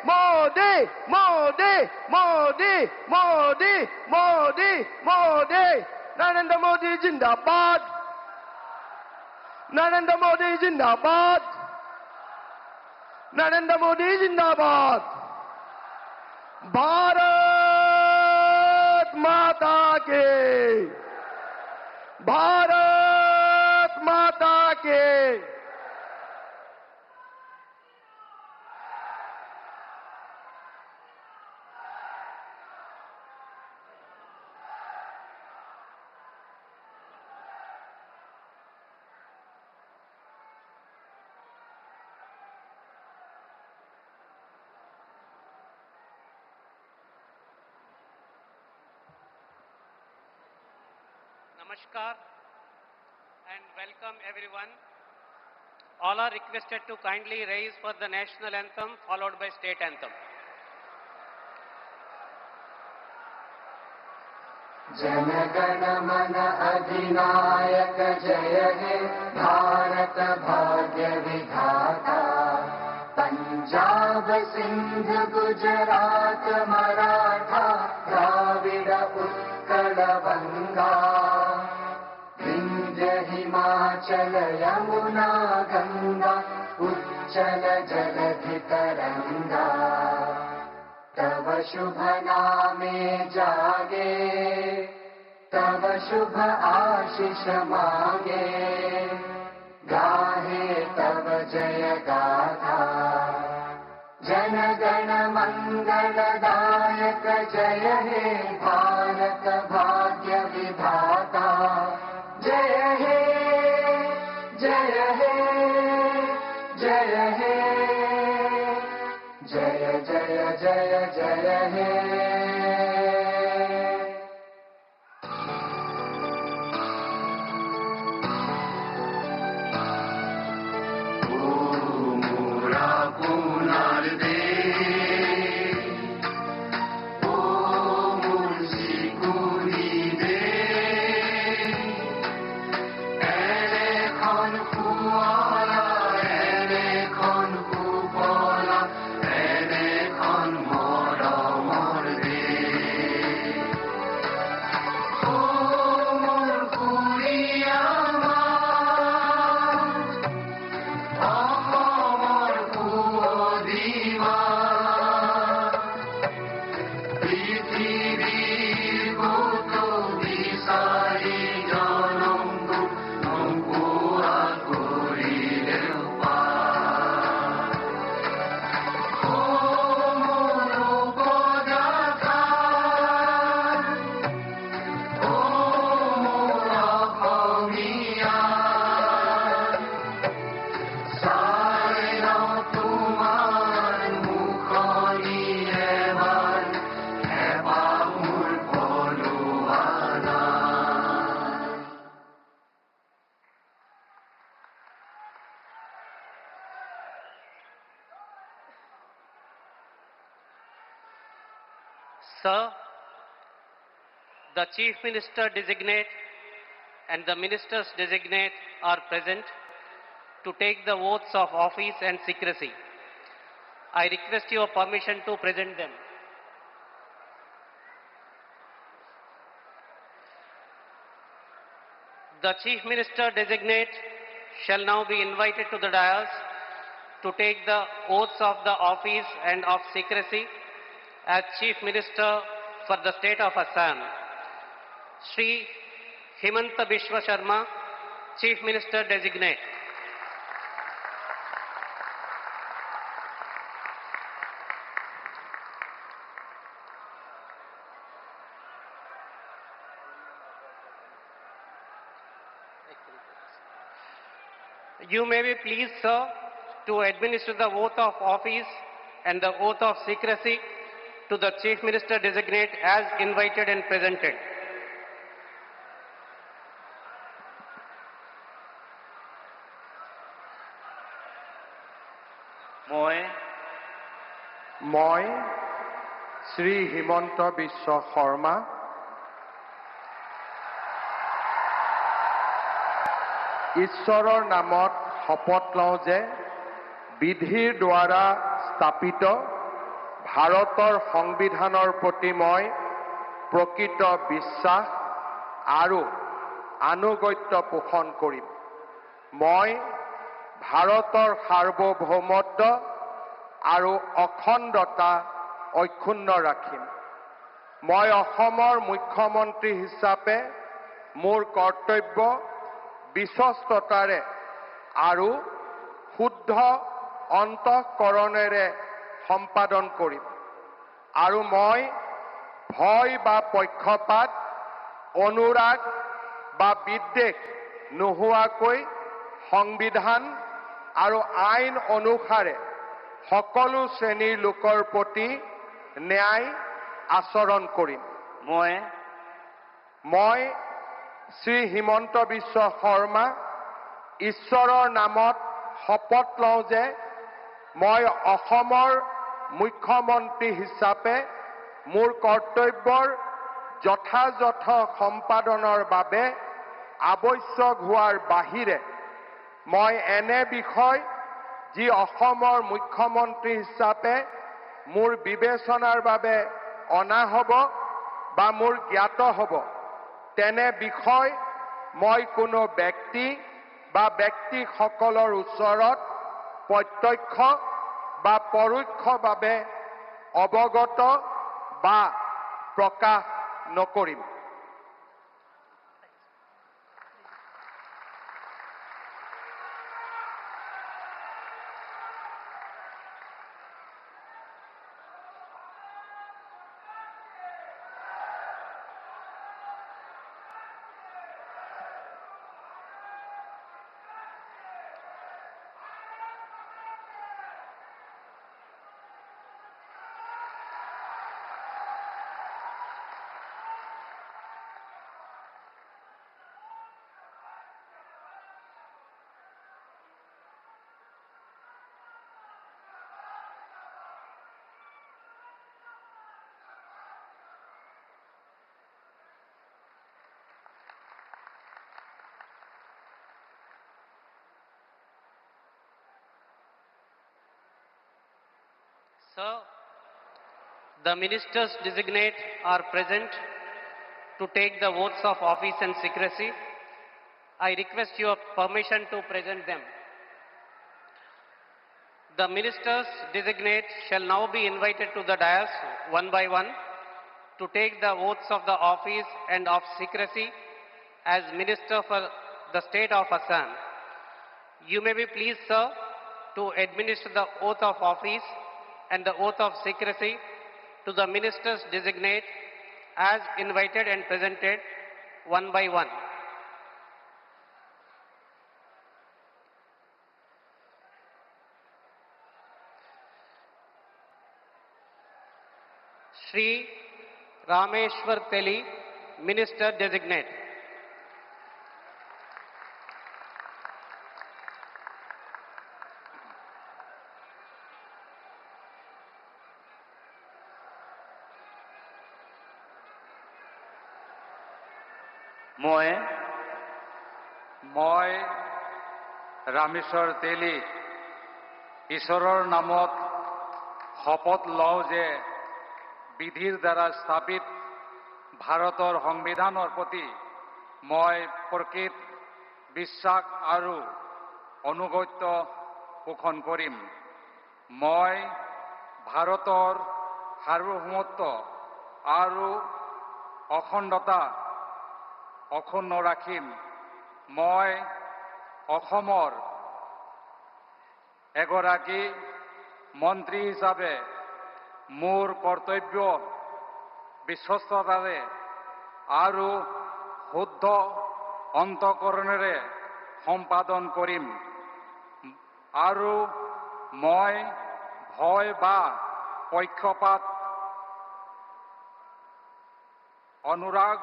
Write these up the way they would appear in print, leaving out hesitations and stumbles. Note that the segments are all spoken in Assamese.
Modi, Modi, Modi, Modi, Modi, Modi. Narendra Modi Zindabad. Narendra Modi Zindabad. Narendra Modi Zindabad. Bharat Mata Ki. Bharat Mata Ki. Namaskar and welcome everyone. All are requested to kindly raise for the national anthem followed by state anthem. जनगण मन अधिनायक जय हे भारत भाग्य विधाता पंजाब सिंध गुजरात मराठा द्राविड उत्कल बंगा विंध्य हिमाचल यमुना गंगा उच्चल जलधि तरंगा तव शुभ नामे जागे तव शुभ आशीष मांगे गाहे तव जय गाथा जन गण मंगलदायक जय हे भारत भाग्य विधाता जय हे जय हे जय हे जय जय जय जय हे Sir, the Chief Minister designate and the Ministers designate are present to take the oaths of office and secrecy. I request your permission to present them. The Chief Minister designate shall now be invited to the dais to take the oaths of the office and of secrecy as Chief Minister for the State of Assam. Shri Himanta Biswa Sharma, Chief Minister designate. You may be pleased, sir, to administer the oath of office and the oath of secrecy to the Chief Minister designate as invited and presented. মই শ্ৰী হিমন্ত বিশ্ব শৰ্মা ঈশ্বৰৰ নামত শপত লওঁ যে বিধিৰ দ্বাৰা স্থাপিত ভাৰতৰ সংবিধানৰ প্ৰতি মই প্ৰকৃত বিশ্বাস আৰু আনুগত্য পোষণ কৰিম। মই ভাৰতৰ সাৰ্বভৌমত্ব আৰু অখণ্ডতা অক্ষুণ্ণ ৰাখিম। মই অসমৰ মুখ্যমন্ত্ৰী হিচাপে মোৰ কৰ্তব্য বিশ্বস্ততাৰে আৰু শুদ্ধ অন্তঃকৰণেৰে সম্পাদন কৰিম আৰু মই ভয় বা পক্ষপাত, অনুৰাগ বা বিদ্বেষ নোহোৱাকৈ সংবিধান আৰু আইন অনুসাৰে সকলো শ্ৰেণীৰ লোকৰ প্ৰতি ন্যায় আচৰণ কৰিম। মই শ্ৰী হিমন্ত বিশ্ব শৰ্মা ঈশ্বৰৰ নামত শপত লওঁ যে মই অসমৰ মুখ্যমন্ত্ৰী হিচাপে মোৰ কৰ্তব্যৰ যথাযথ সম্পাদনৰ বাবে আৱশ্যক হোৱাৰ বাহিৰে মই এনে বিষয় যি অসমৰ মুখ্যমন্ত্ৰী হিচাপে মোৰ বিবেচনাৰ বাবে অনা হ'ব বা মোৰ জ্ঞাত হ'ব, তেনে বিষয় মই কোনো ব্যক্তি বা ব্যক্তিসকলৰ ওচৰত প্ৰত্যক্ষ বা পৰোক্ষভাৱে অৱগত বা প্ৰকাশ নকৰিম। Sir, the ministers designate are present to take the oaths of office and secrecy. I request your permission to present them. The ministers designate shall now be invited to the dais one by one to take the oaths of the office and of secrecy as minister for the state of Assam. You may be pleased, sir, to administer the oath of office and the oath of secrecy to the ministers designate as invited and presented one by one. Shri Rameshwar Teli, Minister Designate. মই ৰামেশ্বৰ তেলী ঈশ্বৰৰ নামত শপত লওঁ যে বিধিৰ দ্বাৰা স্থাপিত ভাৰতৰ সংবিধানৰ প্ৰতি মই প্ৰকৃত বিশ্বাস আৰু অনুগত্য পোষণ কৰিম। মই ভাৰতৰ সাৰ্বভৌমত্ব আৰু অখণ্ডতা অক্ষুণ্ণ ৰাখিম। মই অসমৰ এগৰাকী মন্ত্ৰী হিচাপে মোৰ কৰ্তব্য বিশ্বস্ততাৰে আৰু শুদ্ধ অন্তঃকৰণেৰে সম্পাদন কৰিম আৰু মই ভয় বা পক্ষপাত, অনুৰাগ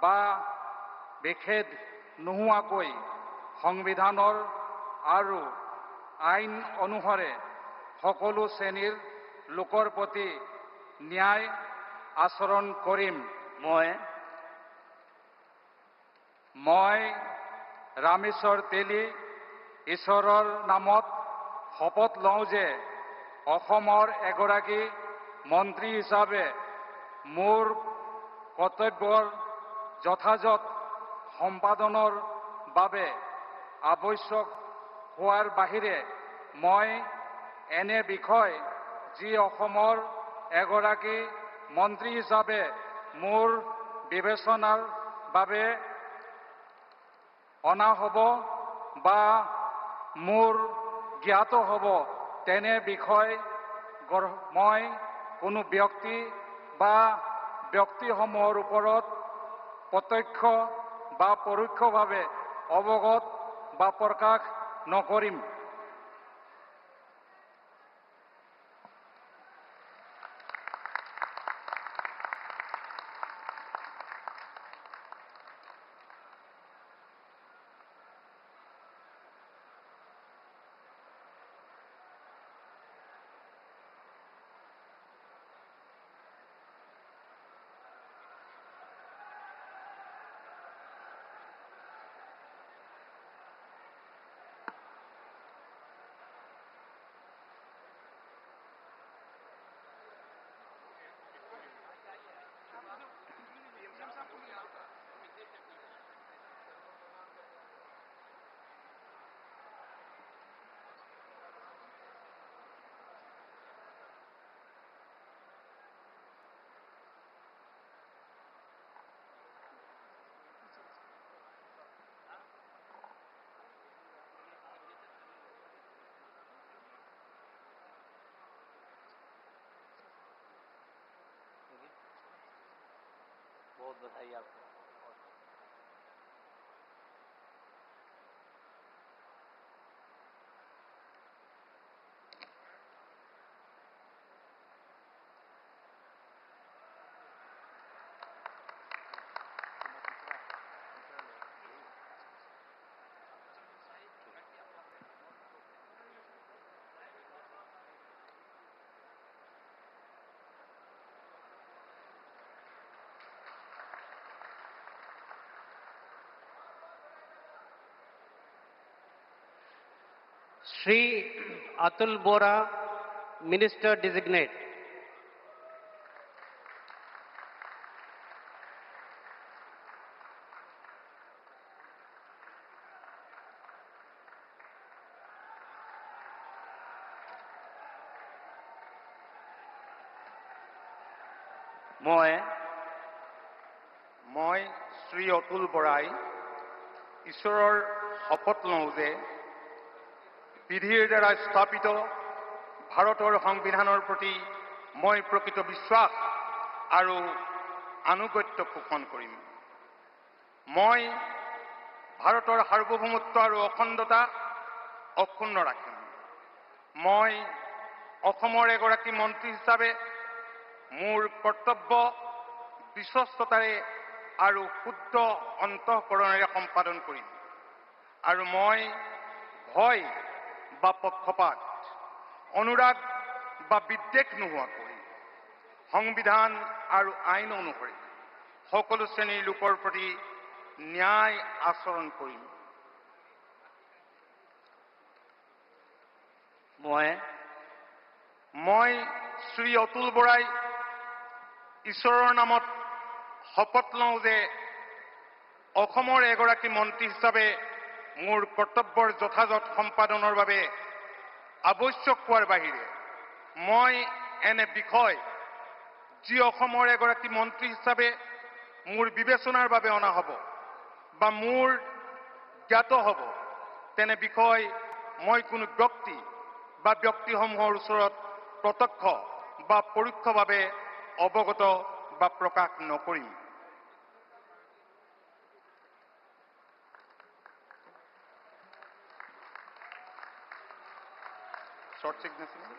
বা বিভেদ নোহোৱাকৈ সংবিধানৰ আৰু আইন অনুসাৰে সকলো শ্ৰেণীৰ লোকৰ প্ৰতি ন্যায় আচৰণ কৰিম। মই ৰামেশ্বৰ তেলী ঈশ্বৰৰ নামত শপত লওঁ যে অসমৰ এগৰাকী মন্ত্ৰী হিচাপে মোৰ কৰ্তব্যৰ যথাযথ সম্পাদনৰ বাবে আৱশ্যক হোৱাৰ বাহিৰে মই এনে বিষয় যি অসমৰ এগৰাকী মন্ত্ৰী হিচাপে মোৰ বিবেচনাৰ বাবে অনা হ'ব বা মোৰ জ্ঞাত হ'ব তেনে বিষয় মই কোনো ব্যক্তি বা ব্যক্তিসমূহৰ ওপৰত প্ৰত্যক্ষ বা পৰোক্ষভাৱে অৱগত বা প্ৰকাশ নকৰিম। बहुत बधाई आपको। Shri Atul Bora, Minister Designate. মই শ্ৰী অতুল বৰাই ঈশ্বৰৰ শপত লওঁ যে বিধিৰ দ্বাৰা স্থাপিত ভাৰতৰ সংবিধানৰ প্ৰতি মই প্ৰকৃত বিশ্বাস আৰু আনুগত্য পোষণ কৰিম। মই ভাৰতৰ সাৰ্বভৌমত্ব আৰু অখণ্ডতা অক্ষুণ্ণ ৰাখিম। মই অসমৰ এগৰাকী মন্ত্ৰী হিচাপে মোৰ কৰ্তব্য বিশ্বস্ততাৰে আৰু শুদ্ধ অন্তঃকৰণেৰে সম্পাদন কৰিম আৰু মই ভয় বা পক্ষপাত অনুৰাগ বা বিদ্বেষ নোহোৱাকৈ সংবিধান আৰু আইন অনুসৰি সকলো শ্ৰেণীৰ লোকৰ প্ৰতি ন্যায় আচৰণ কৰিম। মই শ্ৰী অতুল বৰাই ঈশ্বৰৰ নামত শপত লওঁ যে অসমৰ এগৰাকী মন্ত্ৰী হিচাপে মোৰ কৰ্তব্যৰ যথাযথ সম্পাদনৰ বাবে আৱশ্যক হোৱাৰ বাহিৰে মই এনে বিষয় যি অসমৰ এগৰাকী মন্ত্ৰী হিচাপে মোৰ বিবেচনাৰ বাবে অনা হ'ব বা মোৰ জ্ঞাত হ'ব তেনে বিষয় মই কোনো ব্যক্তি বা ব্যক্তিসমূহৰ ওচৰত প্ৰত্যক্ষ বা পৰোক্ষভাৱে অৱগত বা প্ৰকাশ নকৰিম। Short signature.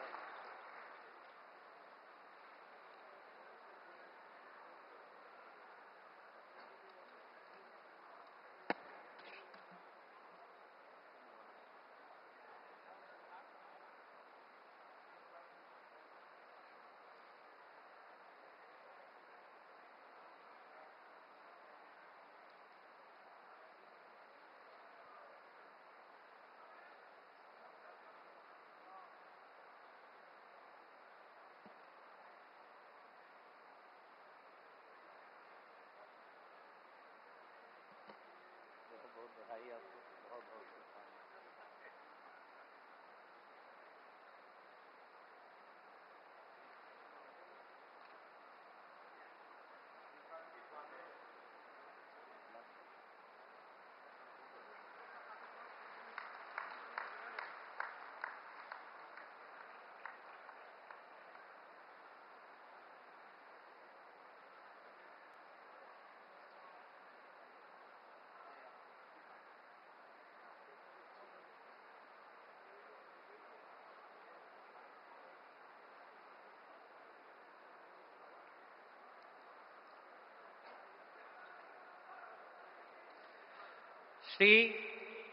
Shri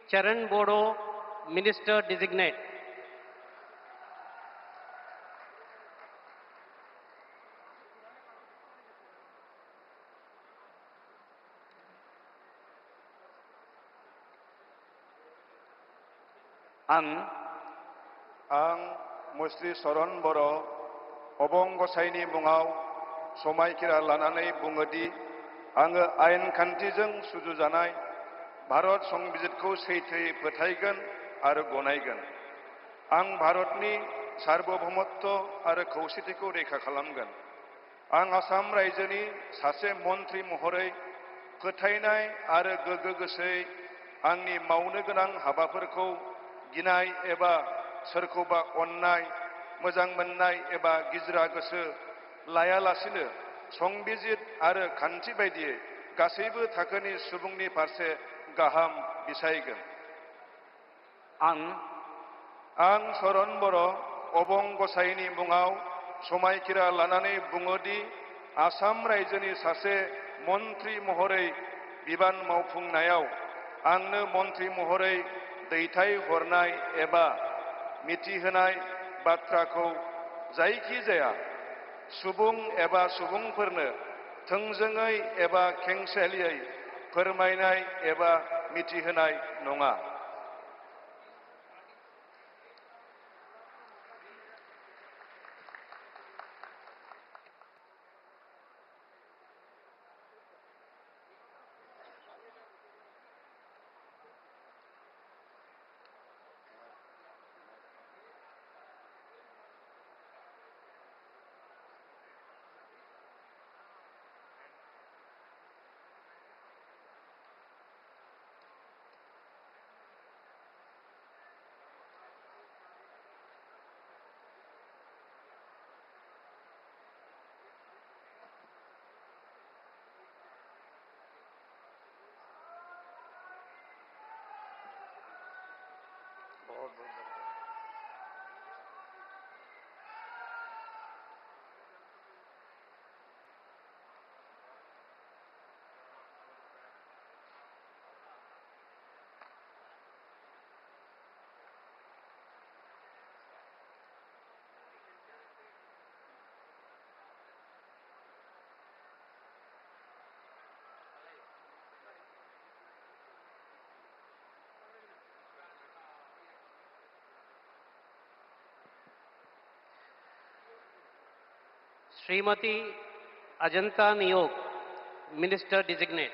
Charan Bodo, Minister Designate. आं मुस्रि चरण बर' अबं गसाइनि मुङाव समायखिरा लानानै बुङोदि आङो आयेन खान्थिजों सुजुजानाय भारत संबिजितखौ सैथोयै फोथायगोन आरो गनायगोन। आं भारतनि सार्वभौमत्व आरो खौसेथिखौ रैखा खालामगोन। आं आसाम रायजोनि सासे मन्थ्रि महरै फोथायनाय आरो गोगो गोसोयै आंनि मावनो गोनां हाबाफोरखौ गिनाय एबा सोरखौबा अननाय, मोजां मोननाय एबा गिज्रा गोसो लायालासिनो संबिजित आरो खान्थि बायदियै गासैबो थाखोनि सुबुंनि फारसे गाहाम बिसायगोन। आं चरण बर' अबं गसाइनि मुङाव समायखिरा लानानै बुङोदि आसाम रायजोनि सासे मन्थ्रि महरै बिबान मावफुंनायाव आंनो मन्थ्रि महरै दैथायहरनाय एबा मिथिहोनाय बाथ्राखौ जायखिजाया सुबुं एबा सुबुंफोरनो थोंजोङै एबा खेंसालियायै फोरमायनाय एबा मिथिहोनाय नङा। Srimati Ajanta Niyog, Minister Designate.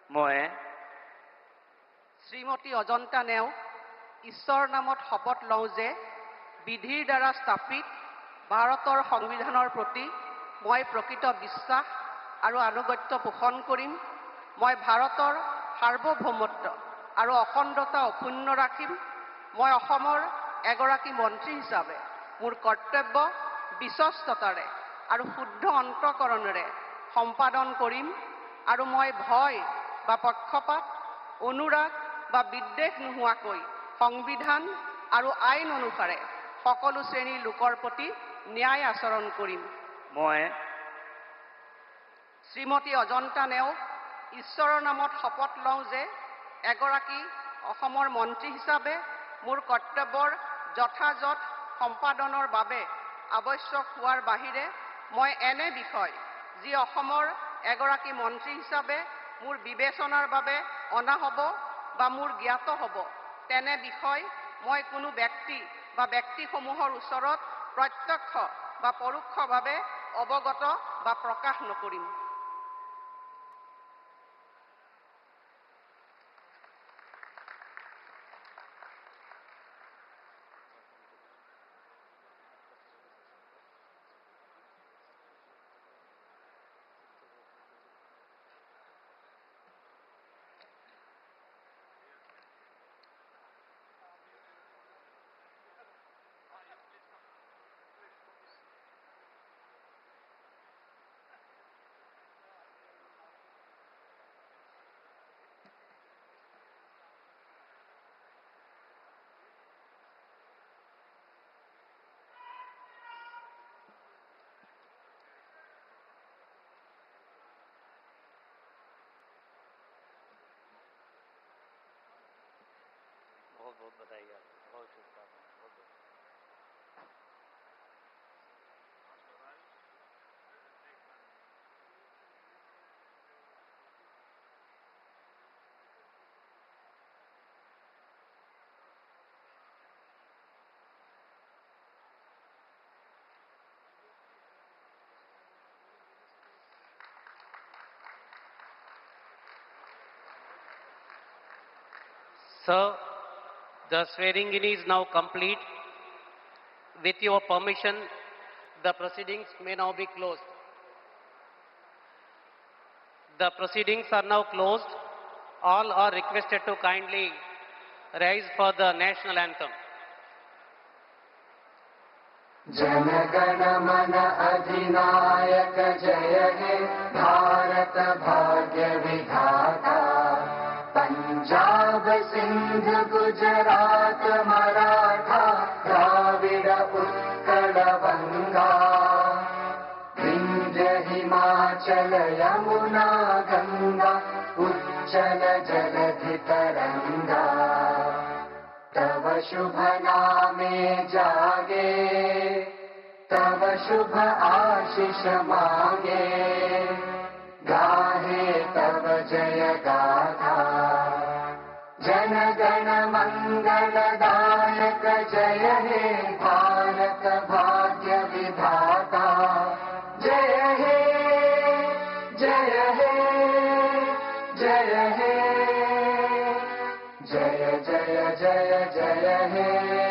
মই শ্ৰীমতী অজন্তা নেওগ ঈশ্বৰৰ নামত শপত লওঁ যে বিধিৰ দ্বাৰা স্থাপিত ভাৰতৰ সংবিধানৰ প্ৰতি মই প্ৰকৃত বিশ্বাস আৰু আনুগত্য পোষণ কৰিম। মই ভাৰতৰ সাৰ্বভৌমত্ব আৰু অখণ্ডতা অক্ষুণ্ণ ৰাখিম। মই অসমৰ এগৰাকী মন্ত্ৰী হিচাপে মোৰ কৰ্তব্য বিশ্বস্ততাৰে আৰু শুদ্ধ অন্তঃকৰণেৰে সম্পাদন কৰিম আৰু মই ভয় বা পক্ষপাত, অনুৰাগ বা বিদ্বেষ নোহোৱাকৈ সংবিধান আৰু আইন অনুসাৰে সকলো শ্ৰেণীৰ লোকৰ প্ৰতি ন্যায় আচৰণ কৰিম। মই শ্ৰীমতী অজন্তা নেওগ ঈশ্বৰৰ নামত শপত লওঁ যে এগৰাকী অসমৰ মন্ত্ৰী হিচাপে মোৰ কৰ্তব্যৰ যথাযথ সম্পাদনৰ বাবে আৱশ্যক হোৱাৰ বাহিৰে মই এনে বিষয় যি অসমৰ এগৰাকী মন্ত্ৰী হিচাপে মোৰ বিবেচনাৰ বাবে অনা হ'ব বা মোৰ জ্ঞাত হ'ব তেনে বিষয় মই কোনো ব্যক্তি বা ব্যক্তিসমূহৰ ওচৰত প্ৰত্যক্ষ বা পৰোক্ষভাৱে অৱগত বা প্ৰকাশ নকৰিম। बहुत बहुत बधाई आप, बहुत शुभकामनाएं, बहुत बहुत। Sir, the swearing-in is now complete. With your permission, the proceedings may now be closed. The proceedings are now closed. All are requested to kindly rise for the national anthem. Jana Gana मन अधिनायक जय हे भारत भाग्य विधाता पंजाब सिंध गुजरात मराठा द्राविड उत्कल बंगा विंध्य हिमाचल यमुना गंगा उच्चल जलधि तरंगा तव शुभ नामे जागे तव शुभ आशीष मांगे गाहे तव जय गाथा जन गण मंगलदायक जय हे भारत भाग्य विधाता जय हे जय हे जय हे जय जय जय जय हे